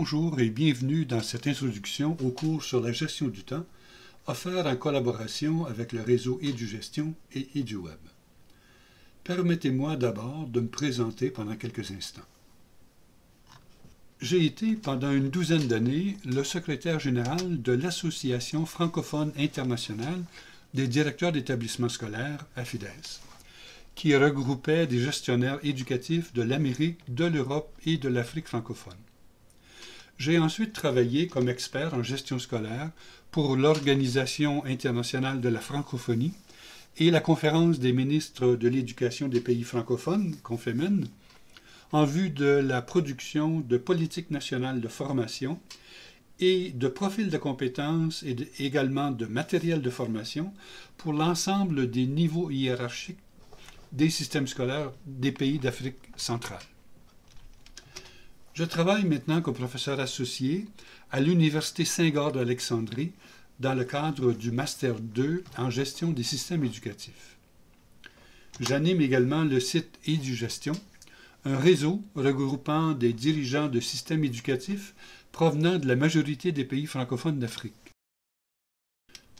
Bonjour et bienvenue dans cette introduction au cours sur la gestion du temps, offert en collaboration avec le réseau EduGestion et EduWeb. Permettez-moi d'abord de me présenter pendant quelques instants. J'ai été pendant une douzaine d'années le secrétaire général de l'Association francophone internationale des directeurs d'établissements scolaires, AFIDES, qui regroupait des gestionnaires éducatifs de l'Amérique, de l'Europe et de l'Afrique francophone. J'ai ensuite travaillé comme expert en gestion scolaire pour l'Organisation internationale de la francophonie et la Conférence des ministres de l'éducation des pays francophones, CONFEMEN, en vue de la production de politiques nationales de formation et de profils de compétences et également de matériel de formation pour l'ensemble des niveaux hiérarchiques des systèmes scolaires des pays d'Afrique centrale. Je travaille maintenant comme professeur associé à l'Université Saint-Gord d'Alexandrie dans le cadre du Master 2 en gestion des systèmes éducatifs. J'anime également le site EduGestion, un réseau regroupant des dirigeants de systèmes éducatifs provenant de la majorité des pays francophones d'Afrique.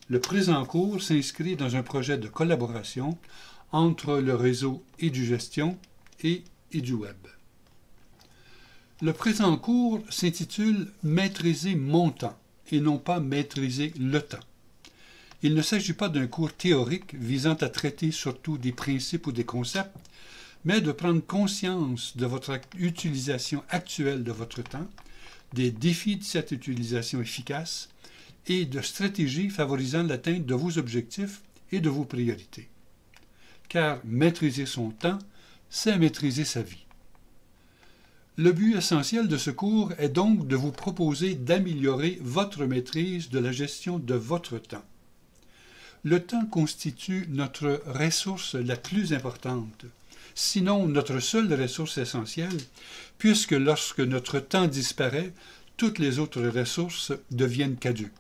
Le présent cours s'inscrit dans un projet de collaboration entre le réseau EduGestion et EduWeb. Le présent cours s'intitule « Maîtriser mon temps » et non pas « Maîtriser le temps ». Il ne s'agit pas d'un cours théorique visant à traiter surtout des principes ou des concepts, mais de prendre conscience de votre utilisation actuelle de votre temps, des défis de cette utilisation efficace et de stratégies favorisant l'atteinte de vos objectifs et de vos priorités. Car maîtriser son temps, c'est maîtriser sa vie. Le but essentiel de ce cours est donc de vous proposer d'améliorer votre maîtrise de la gestion de votre temps. Le temps constitue notre ressource la plus importante, sinon notre seule ressource essentielle, puisque lorsque notre temps disparaît, toutes les autres ressources deviennent caduques.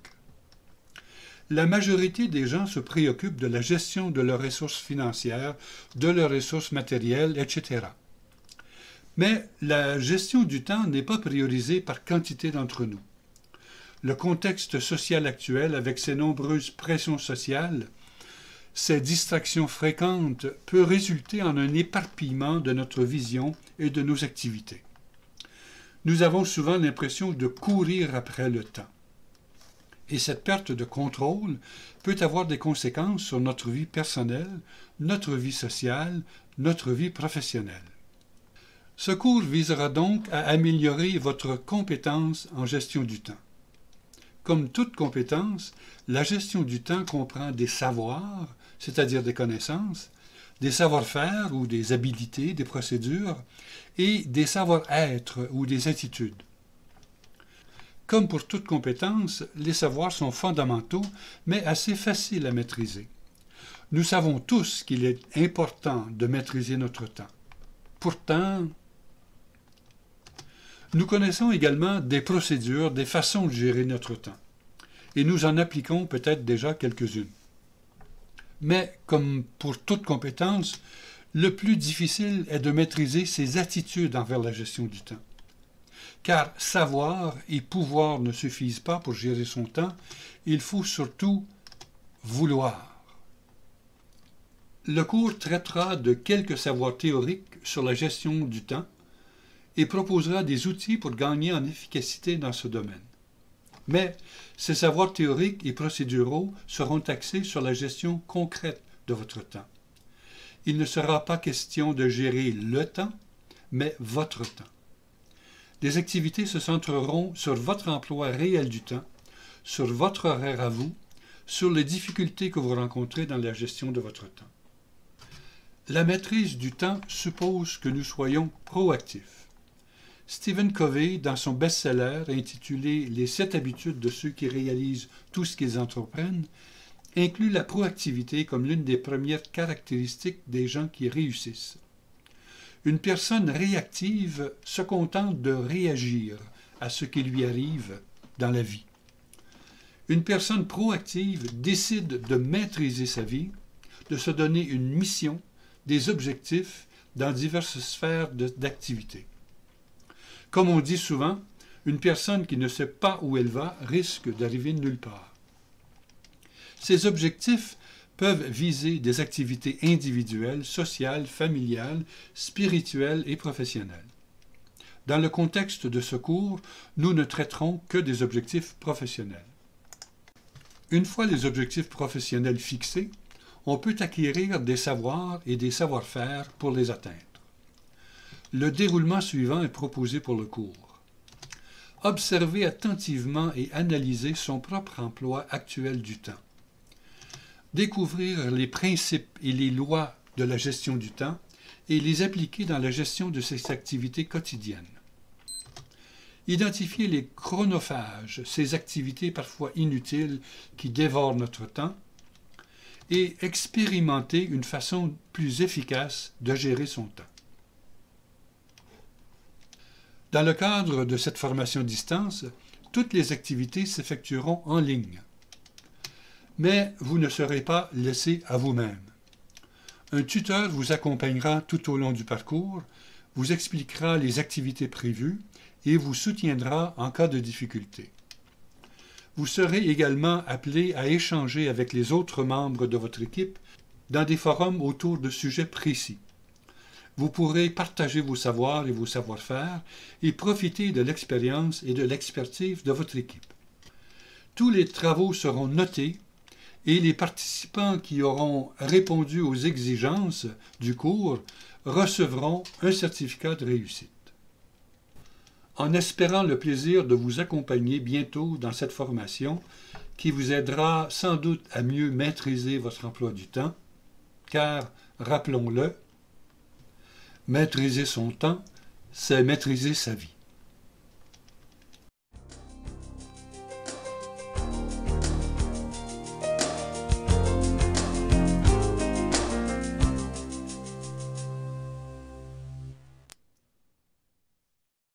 La majorité des gens se préoccupent de la gestion de leurs ressources financières, de leurs ressources matérielles, etc. Mais la gestion du temps n'est pas priorisée par quantité d'entre nous. Le contexte social actuel, avec ses nombreuses pressions sociales, ses distractions fréquentes, peut résulter en un éparpillement de notre vision et de nos activités. Nous avons souvent l'impression de courir après le temps. Et cette perte de contrôle peut avoir des conséquences sur notre vie personnelle, notre vie sociale, notre vie professionnelle. Ce cours visera donc à améliorer votre compétence en gestion du temps. Comme toute compétence, la gestion du temps comprend des savoirs, c'est-à-dire des connaissances, des savoir-faire ou des habilités, des procédures, et des savoir-être ou des attitudes. Comme pour toute compétence, les savoirs sont fondamentaux, mais assez faciles à maîtriser. Nous savons tous qu'il est important de maîtriser notre temps. Pourtant, nous connaissons également des procédures, des façons de gérer notre temps, et nous en appliquons peut-être déjà quelques-unes. Mais, comme pour toute compétence, le plus difficile est de maîtriser ses attitudes envers la gestion du temps. Car savoir et pouvoir ne suffisent pas pour gérer son temps, il faut surtout vouloir. Le cours traitera de quelques savoirs théoriques sur la gestion du temps et proposera des outils pour gagner en efficacité dans ce domaine. Mais ces savoirs théoriques et procéduraux seront axés sur la gestion concrète de votre temps. Il ne sera pas question de gérer le temps, mais votre temps. Les activités se centreront sur votre emploi réel du temps, sur votre horaire à vous, sur les difficultés que vous rencontrez dans la gestion de votre temps. La maîtrise du temps suppose que nous soyons proactifs. Stephen Covey, dans son best-seller intitulé « Les 7 habitudes de ceux qui réalisent tout ce qu'ils entreprennent », inclut la proactivité comme l'une des premières caractéristiques des gens qui réussissent. Une personne réactive se contente de réagir à ce qui lui arrive dans la vie. Une personne proactive décide de maîtriser sa vie, de se donner une mission, des objectifs dans diverses sphères d'activité. Comme on dit souvent, Une personne qui ne sait pas où elle va risque d'arriver nulle part. Ces objectifs peuvent viser des activités individuelles, sociales, familiales, spirituelles et professionnelles. Dans le contexte de ce cours, nous ne traiterons que des objectifs professionnels. Une fois les objectifs professionnels fixés, on peut acquérir des savoirs et des savoir-faire pour les atteindre. Le déroulement suivant est proposé pour le cours. Observer attentivement et analyser son propre emploi actuel du temps. Découvrir les principes et les lois de la gestion du temps et les appliquer dans la gestion de ses activités quotidiennes. Identifier les chronophages, ces activités parfois inutiles qui dévorent notre temps, et expérimenter une façon plus efficace de gérer son temps. Dans le cadre de cette formation distance, toutes les activités s'effectueront en ligne. Mais vous ne serez pas laissé à vous-même. Un tuteur vous accompagnera tout au long du parcours, vous expliquera les activités prévues et vous soutiendra en cas de difficulté. Vous serez également appelé à échanger avec les autres membres de votre équipe dans des forums autour de sujets précis. Vous pourrez partager vos savoirs et vos savoir-faire et profiter de l'expérience et de l'expertise de votre équipe. Tous les travaux seront notés et les participants qui auront répondu aux exigences du cours recevront un certificat de réussite. En espérant le plaisir de vous accompagner bientôt dans cette formation qui vous aidera sans doute à mieux maîtriser votre emploi du temps, car, rappelons-le, maîtriser son temps, c'est maîtriser sa vie.